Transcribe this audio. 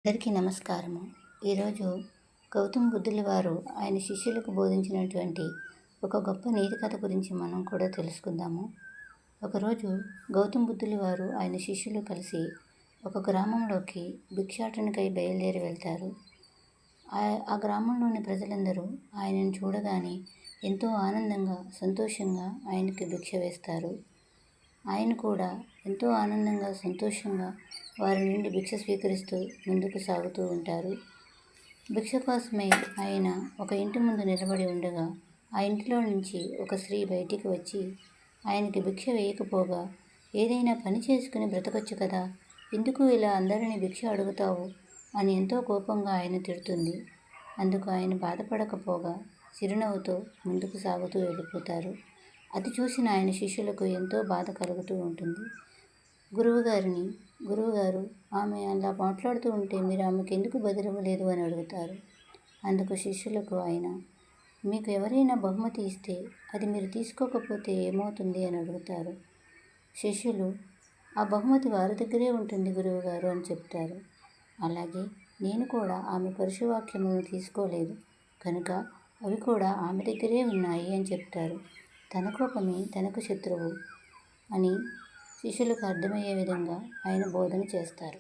అందరికీ నమస్కారము. ఈరోజు గౌతమ బుద్ధుల వారు ఆయన శిష్యులకు బోధించినటువంటి ఒక గొప్ప నీతి కథ గురించి మనం కూడా తెలుసుకుందాము. ఒకరోజు గౌతమ బుద్ధుల వారు ఆయన శిష్యులు కలిసి ఒక గ్రామంలోకి భిక్షాటనకై బయలుదేరి వెళ్తారు. ఆ గ్రామంలోని ప్రజలందరూ ఆయనను చూడగానే ఎంతో ఆనందంగా సంతోషంగా ఆయనకి భిక్ష వేస్తారు. ఆయన కూడా ఎంతో ఆనందంగా సంతోషంగా వారి నుండి భిక్ష స్వీకరిస్తూ ముందుకు సాగుతూ ఉంటారు. భిక్ష కోసమై ఆయన ఒక ఇంటి ముందు నిలబడి ఉండగా ఆ ఇంటిలో నుంచి ఒక స్త్రీ బయటికి వచ్చి ఆయనకి భిక్ష వేయకపోగా, ఏదైనా పని చేసుకుని బ్రతకొచ్చు కదా, ఎందుకు ఇలా అందరినీ భిక్ష అడుగుతావు అని ఎంతో కోపంగా ఆయన తిడుతుంది. అందుకు ఆయన బాధపడకపోగా చిరునవ్వుతో ముందుకు సాగుతూ వెళ్ళిపోతారు. అది చూసిన ఆయన శిష్యులకు ఎంతో బాధ కలుగుతూ ఉంటుంది. గురువుగారు ఆమె అలా మాట్లాడుతూ ఉంటే మీరు ఆమెకు ఎందుకు బదులివ్వలేదు అని అడుగుతారు. అందుకు శిష్యులకు ఆయన, మీకు ఎవరైనా బహుమతి ఇస్తే అది మీరు తీసుకోకపోతే ఏమవుతుంది అని అడుగుతారు. శిష్యులు, ఆ బహుమతి వారి దగ్గరే ఉంటుంది గురువుగారు అని చెప్తారు. అలాగే నేను కూడా ఆమె పరుషవాక్యములను తీసుకోలేదు కనుక అవి కూడా ఆమె దగ్గరే ఉన్నాయి అని చెప్తారు. తన కోపమే తనకు శత్రువు అని శిష్యులకు అర్థమయ్యే విధంగా ఆయన బోధన చేస్తారు.